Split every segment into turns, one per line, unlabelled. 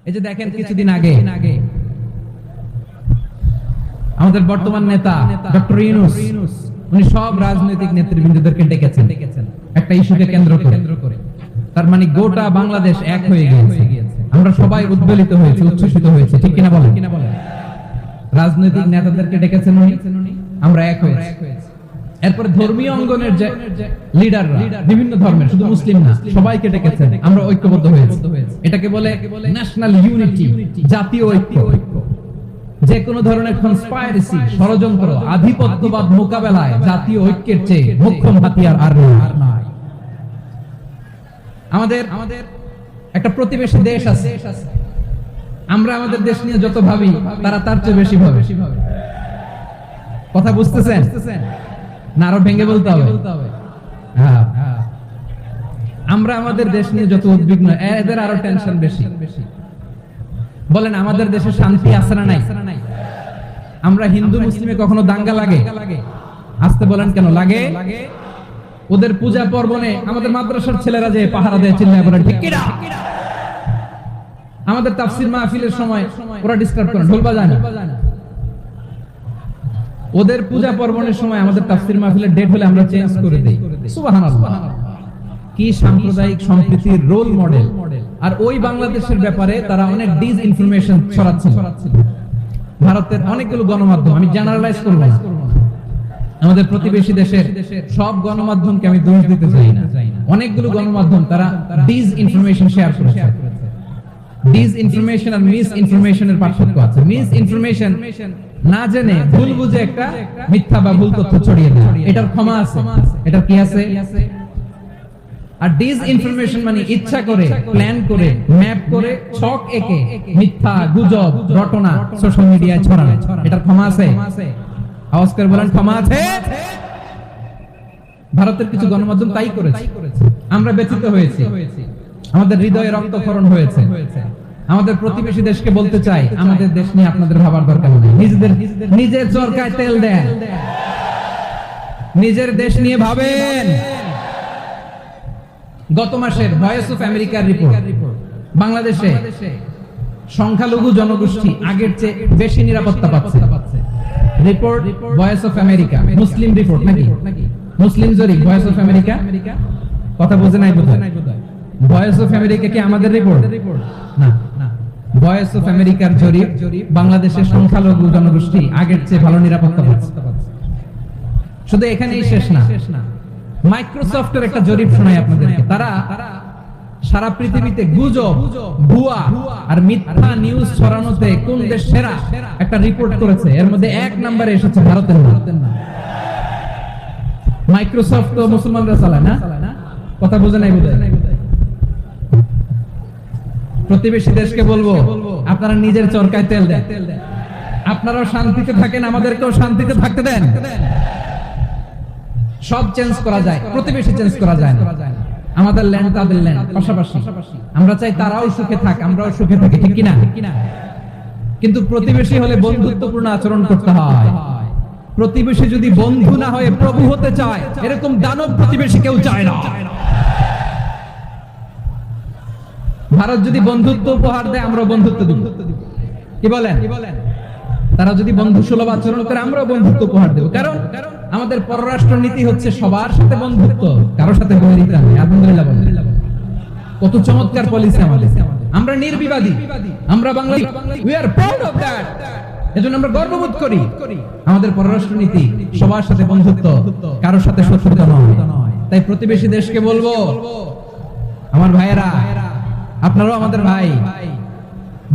এই যে দেখেন কিছুদিন আগে আমাদের বর্তমান নেতা ডক্টর ইউনূস উনি সব রাজনৈতিক নেতৃবৃন্দদেরকে ডেকেছেন একটা ইস্যুকে কেন্দ্র করে। তার মানে গোটা বাংলাদেশ এক হয়ে গিয়েছে। আমরা সবাই উদ্বেলিত হয়েছে, উচ্ছ্বসিত হয়েছে, ঠিক কিনা বলেন? রাজনৈতিক নেতাদেরকে ডেকেছেন উনি, আমরা এক হয়েছি। এরপর ধর্মীয় অঙ্গনের যে লিডাররা বিভিন্ন ধর্মের, শুধু মুসলিম না, সবাইকে ডেকেছেন, আমরা ঐক্যবদ্ধ হয়েছি। এটাকে বলে ন্যাশনাল ইউনিটি, জাতীয় ঐক্য। যে কোনো ধরনের কনস্পাইরেসি, ষড়যন্ত্র, আধিপত্যবাদ মোকাবেলায় জাতীয় ঐক্যের চেয়ে মোক্ষম হাতিয়ার আর নাই। আমাদের একটা প্রতিবেশী দেশ আছে, আমরা আমাদের দেশ নিয়ে যত ভাবি তারা তার চেয়ে বেশি ভাবে। কথা বুঝতেছেন না? আরো ভেঙে বলতে হবে। হ্যাঁ, আমরা আমাদের দেশ নিয়ে যত উদ্বিগ্ন, এদের আরো টেনশন বেশি। বলেন আমাদের দেশে শান্তি আছে না নাই? আমরা হিন্দু মুসলিমে কখনো দাঙ্গা লাগে? আসতে বলেন কেন লাগে? ওদের পূজা পার্বণে আমাদের মাদ্রাসার ছেলেরা যে পাহারা দেয়, চিল্লায় বলেন ঠিক কিনা? আমাদের তাফসীর মাহফিলের সময় ওরা ডিস্টার্ব করে, ঢোল বাজায় না। ওদের পূজা পার্বণের সময় আমাদের তাফসীর মাহফিলের ডেট হলে আমরা চেঞ্জ করে দেই। সুবহানাল্লাহ, কি সাম্প্রদায়িক সম্প্রীতির রোল মডেল। আর ওই বাংলাদেশের ব্যাপারে তারা অনেক ডিসইনফরমেশন ছড়াচ্ছে। ভারতের অনেকগুলো গণমাধ্যম, আমি জেনারেলাইজ করব না, আমাদের প্রতিবেশী দেশের সব গণমাধ্যমকে আমি দোষ দিতে চাই না, অনেকগুলো গণমাধ্যম তারা ডিসইনফরমেশন শেয়ার করেছে। ডিসইনফরমেশন আর মিস ইনফরমেশনের পার্থক্য আছে। মিস ইনফরমেশন না জেনে ভুল বুঝে একটা মিথ্যা বা ভুল তথ্য ছড়িয়ে দেয়, এটার ক্ষমা আছে, এটার কি আছে? আর ডিসইনফরমেশন মানে ইচ্ছা করে, প্ল্যান করে, ম্যাপ করে, ছক এঁকে মিথ্যা, গুজব, রটনা সোশ্যাল মিডিয়ায় ছড়ানো, এটার ক্ষমা আছে? আওয়াজ করে বলেন ক্ষমা আছে? ভারতের কিছু গণমাধ্যম তাই করেছে, আমরা ব্যথিত হয়েছি, আমাদের হৃদয়ে রক্তক্ষরণ হয়েছে। আমাদের প্রতিবেশী দেশকে বলতে চাই, আমাদের দেশ নিয়ে আপনাদের ভাবার দরকার নেই। নিজের চরকায় তেল দেন, নিজের দেশ নিয়ে ভাবেন। গত মাসের ভয়েস অফ আমেরিকার রিপোর্ট, বাংলাদেশে সংখ্যালঘু জনগোষ্ঠী আগের চেয়ে বেশি নিরাপত্তা পাচ্ছে। Report voice of America, Muslim report নাকি? মুসলিম জরিপ, ভয়েস অফ আমেরিকা। কথা বুঝে নাই বোধহয়। ভয়েস অফ আমেরিকা কি আমাদের রিপোর্ট? না, ভয়েস অফ আমেরিকার জরিপ, বাংলাদেশের সংখ্যালঘু জনগোষ্ঠী আগের চেয়ে ভালো নিরাপত্তা পাচ্ছে। শুধু এখানেই শেষ না, মাইক্রোসফটের একটা জরিপ শোনাই আপনাদেরকে। তারা সারা পৃথিবীতে গুজব, ভুয়া আর মিথ্যা নিউজ ছড়ানোতে কোন দেশ সেরা একটা রিপোর্ট করেছে। এর মধ্যে 1 নম্বরে এসেছে ভারতের নাম। মাইক্রোসফট তো মুসলমানরা চালায় না? কথা বুঝে নাই বোধহয়। প্রতিবেশী দেশকে বলবো, আপনারা নিজের চরকায় তেল দেন, আপনারাও শান্তিতে থাকেন, আমাদেরকেও শান্তিতে থাকতে দেন। সব চেঞ্জ করা যায়, প্রতিবেশী চেঞ্জ করা যায় না। আমাদের ল্যান্ড তাদের ল্যান্ড, পাশাপাশি। আমরা চাই তারাও সুখে থাক, আমরাও সুখে থাকি, ঠিক কিনা? কিন্তু প্রতিবেশী হলে বন্ধুত্বপূর্ণ আচরণ করতে হয়। প্রতিবেশী যদি বন্ধু না হয়ে প্রভু হতে চায়, এরকম দানব প্রতিবেশী কেউ চায় না। ভারত যদি বন্ধুত্ব উপহার দেয়, আমরা বন্ধুত্ব দিব। কি বলেন? তারা যদি বন্ধু সুলভ আচরণ করে, আমরাও বন্ধুত্ব উপহার দেব। কারণ আমাদের পররাষ্ট্র নীতি হচ্ছে সবার সাথে বন্ধুত্ব, কারোর সাথে বৈরিতা নেই। আলহামদুলিল্লাহ, কত চমৎকার পলিসি আমাদের। আমরা নির্বিবাদী, আমরা Bengali, we are proud of that. এজন্য আমরা গর্ববোধ করি। আমাদের পররাষ্ট্র নীতি সবার সাথে বন্ধুত্ব, কারোর সাথে শত্রুতা নয়। তাই প্রতিবেশী দেশকে বলবো, আমার ভাইয়েরা, আপনারাও আমাদের ভাই,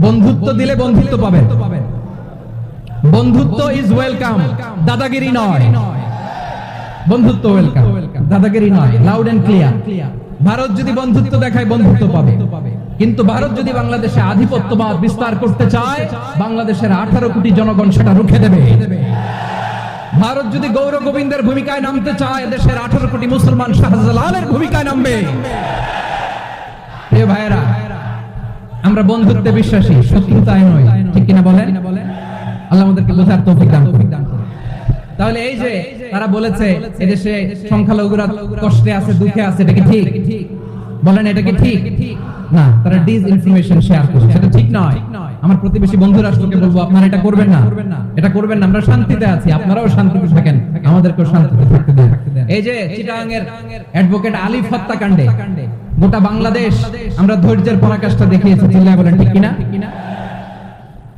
বন্ধুত্ব দিলে বন্ধুত্ব পাবেন। বন্ধুত্ব ইজ ওয়েলকাম, দাদাগিরি নয়। বন্ধুত্ব ওয়েলকাম, দাদাগিরি নয়। Loud and clear. ভারত যদি বন্ধুত্ব দেখায়, বন্ধুত্ব পাবে। কিন্তু ভারত যদি বাংলাদেশে আধিপত্যবাদ বিস্তার করতে চায়, বাংলাদেশের 18 কোটি জনগণ সেটা রুখে দেবে। ভারত যদি গৌর গোবিন্দের ভূমিকায় নামতে চায়, দেশের 18 কোটি মুসলমান শাহজালালের ভূমিকায় নামবে। প্রিয় ভাইয়েরা, আমরা বন্ধুত্বে বিশ্বাসী, শত্রুতায় নয়, ঠিক কিনা বলেন? আল্লাহ আমাদেরকে বোঝার তৌফিক দান করুন। তাহলে এই যে তারা বলেছে এদেশে সংখ্যালঘুরা কষ্টে আছে, দুঃখে আছে, এটা কি ঠিক? বলেন এটা কি ঠিক? না, তারা ডিসইনফরমেশন শেয়ার করে, সেটা ঠিক নয়। আমার প্রতিবেশী বন্ধু রাষ্ট্রকে বলবো আপনারা এটা করবেন না, এটা করবেন না। আমরা শান্তিতে আছি, আপনারাও শান্তিতে থাকেন, আমাদেরকেও শান্তিতে থাকতে দিন। এই যে চিটাগাং এর অ্যাডভোকেট আলিফ হত্যাকাণ্ডে গোটা বাংলাদেশ আমরা ধৈর্যের পরাকাষ্ঠা দেখিয়েছি, চিল্লায় বলেন ঠিক কিনা?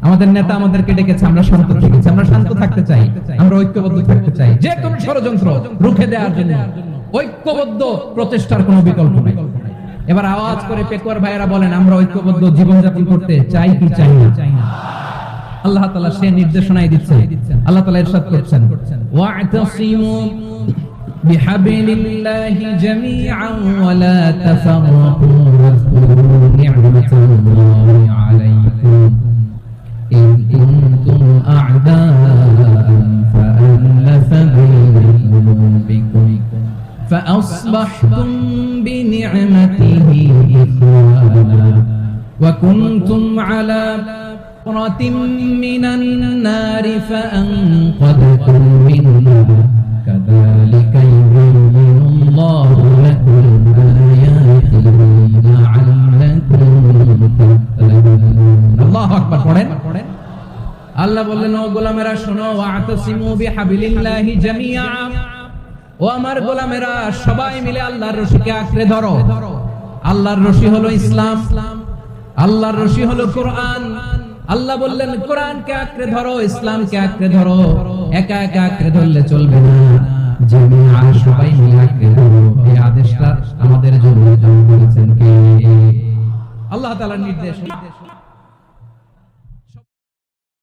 আমাদের নেতা আমাদেরকে ডেকেছে, আমরা শান্ত থেকেছি, আমরা শান্ত থাকতে চাই, আমরা ঐক্যবদ্ধ থাকতে চাই। যে কোন ষড়যন্ত্র রুখে দেওয়ার জন্য ঐক্যবদ্ধ প্রচেষ্টার কোনো বিকল্প নেই। এবার আওয়াজ করে পেকুয়ার ভাইয়েরা বলেন আমরা ঐক্যবদ্ধ জীবনযাপন করতে চাই কি চাই না? আল্লাহ তাআলা সে নির্দেশনাই দিচ্ছেন। আল্লাহ তাআলা ইরশাদ করছেন, ওয়া'তাসিমু বিহাবলিল্লাহি জামিআন ওয়া লা তাফাররাকু ওয়াযকুরু নি'মাতাল্লাহি আলাইকুম إن كنتم أعداء فألف بين قلوبكم فأصبحتم بنعمته إخوانا وكنتم على حفرة من النار فأنقذكم منها كذلك يبين الله لكم آياته لعلكم تهتدون الله أكبر পড়েন। আল্লাহ বললেন ও গোলামেরা শোনো, ওয়া'তাসিমু বিহাবলিল্লাহি জামিআ, ও আমার গোলামেরা সবাই মিলে আল্লাহর রশিকে আঁকড়ে ধরো। আল্লাহর রশি হলো ইসলাম, আল্লাহর রশি হলো কোরআন। আল্লাহ বললেন কোরআনকে আঁকড়ে ধরো, ইসলামকে আঁকড়ে ধরো। একা একা আঁকড়ে ধরলে চলবে না, জামিআ সবাই মিলে আঁকড়ে ধরো। এই আদেশটা আমাদের জন্য করেছেন কে? আল্লাহ তাআলার নির্দেশ।